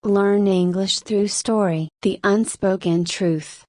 Learn English through story. The Unspoken Truth.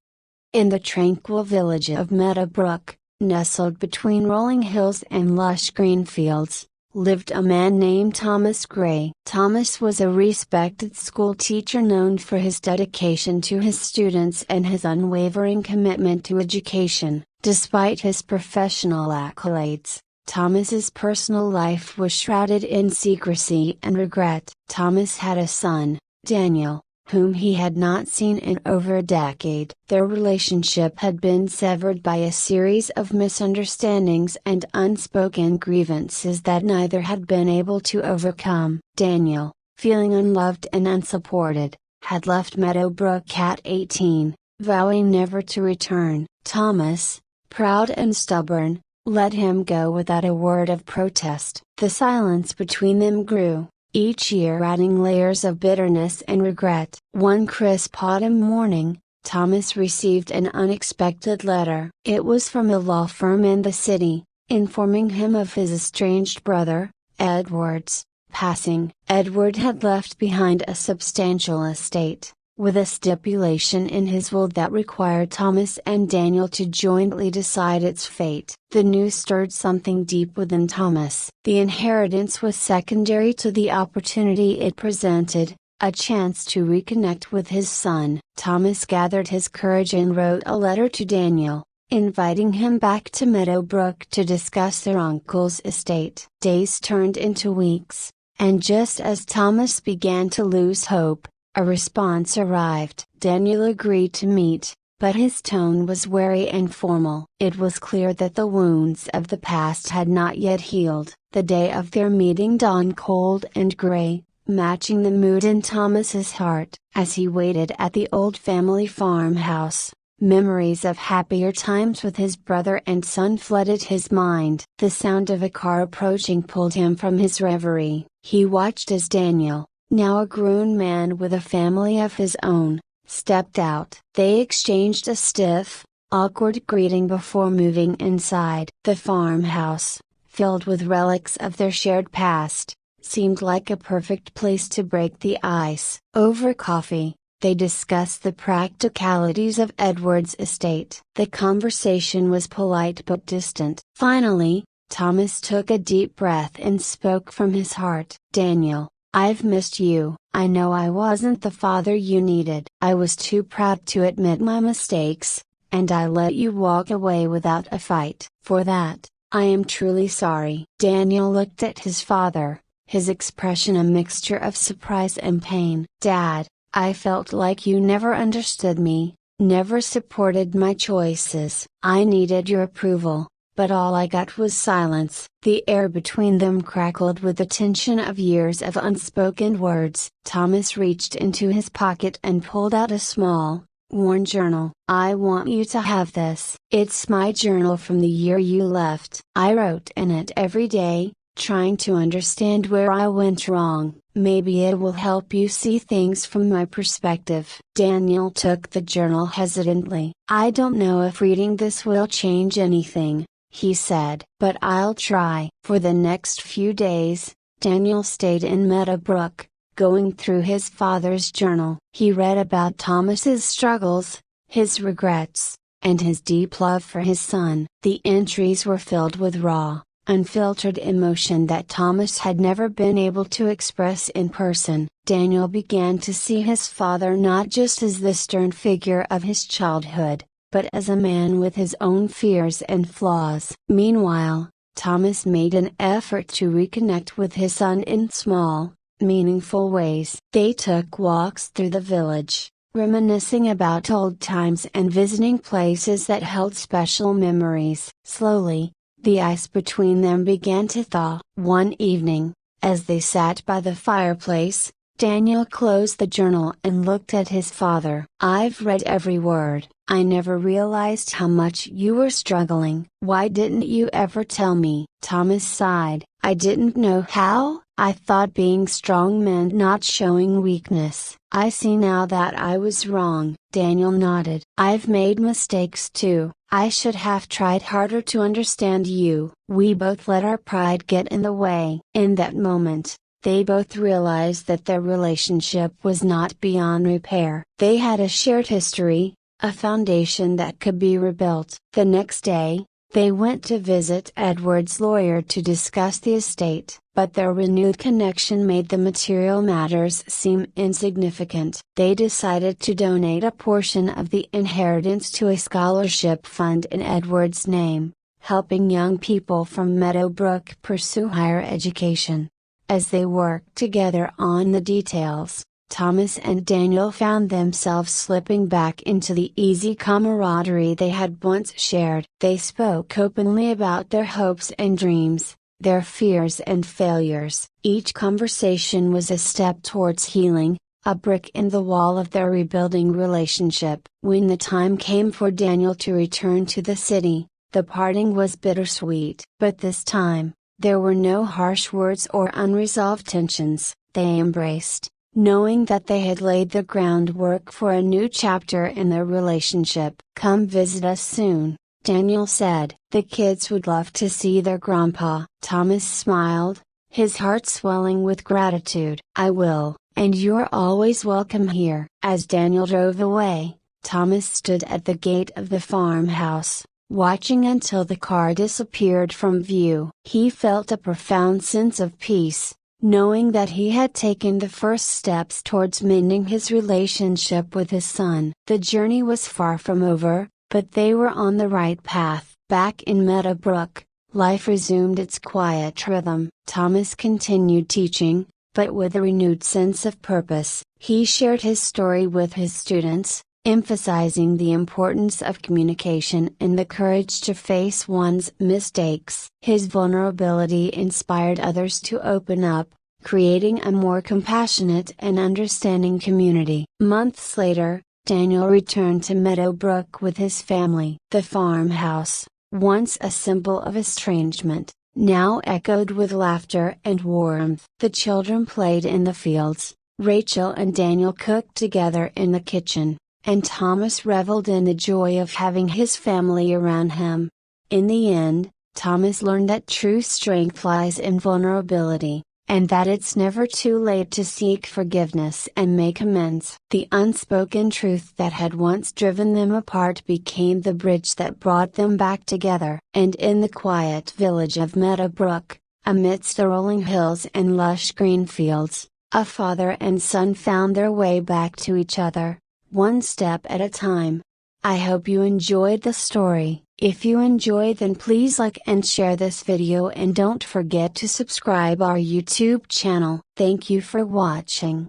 In the tranquil village of Meadowbrook, nestled between rolling hills and lush green fields, lived a man named Thomas Gray. Thomas was a respected school teacher known for his dedication to his students and his unwavering commitment to education. Despite his professional accolades, Thomas's personal life was shrouded in secrecy and regret. Thomas had a son, Daniel, whom he had not seen in over a decade. Their relationship had been severed by a series of misunderstandings and unspoken grievances that neither had been able to overcome. Daniel, feeling unloved and unsupported, had left Meadowbrook at 18, vowing never to return. Thomas, proud and stubborn, let him go without a word of protest. The silence between them grew, each year adding layers of bitterness and regret. One crisp autumn morning, Thomas received an unexpected letter. It was from a law firm in the city, informing him of his estranged brother, Edward's passing. Edward had left behind a substantial estate, with a stipulation in his will that required Thomas and Daniel to jointly decide its fate. The news stirred something deep within Thomas. The inheritance was secondary to the opportunity it presented, a chance to reconnect with his son. Thomas gathered his courage and wrote a letter to Daniel, inviting him back to Meadowbrook to discuss their uncle's estate. Days turned into weeks, and just as Thomas began to lose hope, a response arrived. Daniel agreed to meet, but his tone was wary and formal. It was clear that the wounds of the past had not yet healed. The day of their meeting dawned cold and gray, matching the mood in Thomas's heart. As he waited at the old family farmhouse, memories of happier times with his brother and son flooded his mind. The sound of a car approaching pulled him from his reverie. He watched as Daniel, now a grown man with a family of his own, stepped out. They exchanged a stiff, awkward greeting before moving inside. The farmhouse, filled with relics of their shared past, seemed like a perfect place to break the ice. Over coffee, they discussed the practicalities of Edward's estate. The conversation was polite but distant. Finally, Thomas took a deep breath and spoke from his heart. "Daniel, I've missed you. I know I wasn't the father you needed. I was too proud to admit my mistakes, and I let you walk away without a fight. For that, I am truly sorry." Daniel looked at his father, his expression a mixture of surprise and pain. "Dad, I felt like you never understood me, never supported my choices. I needed your approval, but all I got was silence." The air between them crackled with the tension of years of unspoken words. Thomas reached into his pocket and pulled out a small, worn journal. "I want you to have this. It's my journal from the year you left. I wrote in it every day, trying to understand where I went wrong. Maybe it will help you see things from my perspective." Daniel took the journal hesitantly. "I don't know if reading this will change anything," he said, "but I'll try." For the next few days, Daniel stayed in Meadowbrook, going through his father's journal. He read about Thomas's struggles, his regrets, and his deep love for his son. The entries were filled with raw, unfiltered emotion that Thomas had never been able to express in person. Daniel began to see his father not just as the stern figure of his childhood, but as a man with his own fears and flaws. Meanwhile, Thomas made an effort to reconnect with his son in small, meaningful ways. They took walks through the village, reminiscing about old times and visiting places that held special memories. Slowly, the ice between them began to thaw. One evening, as they sat by the fireplace, Daniel closed the journal and looked at his father. "I've read every word. I never realized how much you were struggling. Why didn't you ever tell me?" Thomas sighed. "I didn't know how. I thought being strong meant not showing weakness. I see now that I was wrong." Daniel nodded. "I've made mistakes too. I should have tried harder to understand you." "We both let our pride get in the way." In that moment, They both realized that their relationship was not beyond repair. They had a shared history, a foundation that could be rebuilt. The next day, they went to visit Edward's lawyer to discuss the estate, but their renewed connection made the material matters seem insignificant. They decided to donate a portion of the inheritance to a scholarship fund in Edward's name, helping young people from Meadowbrook pursue higher education. As they worked together on the details, Thomas and Daniel found themselves slipping back into the easy camaraderie they had once shared. They spoke openly about their hopes and dreams, their fears and failures. Each conversation was a step towards healing, a brick in the wall of their rebuilding relationship. When the time came for Daniel to return to the city, the parting was bittersweet. But this time, there were no harsh words or unresolved tensions. They embraced, knowing that they had laid the groundwork for a new chapter in their relationship. "Come visit us soon," Daniel said. "The kids would love to see their grandpa." Thomas smiled, his heart swelling with gratitude. "I will, and you're always welcome here." As Daniel drove away, Thomas stood at the gate of the farmhouse, watching until the car disappeared from view. He felt a profound sense of peace, knowing that he had taken the first steps towards mending his relationship with his son. The journey was far from over, but they were on the right path. Back in Meadowbrook, life resumed its quiet rhythm. Thomas continued teaching, but with a renewed sense of purpose. He shared his story with his students, emphasizing the importance of communication and the courage to face one's mistakes. His vulnerability inspired others to open up, creating a more compassionate and understanding community. Months later, Daniel returned to Meadowbrook with his family. The farmhouse, once a symbol of estrangement, now echoed with laughter and warmth. The children played in the fields, Rachel and Daniel cooked together in the kitchen, and Thomas reveled in the joy of having his family around him. In the end, Thomas learned that true strength lies in vulnerability, and that it's never too late to seek forgiveness and make amends. The unspoken truth that had once driven them apart became the bridge that brought them back together. And in the quiet village of Meadowbrook, amidst the rolling hills and lush green fields, a father and son found their way back to each other, one step at a time. I hope you enjoyed the story. If you enjoyed, then please like and share this video, and don't forget to subscribe our YouTube channel. Thank you for watching.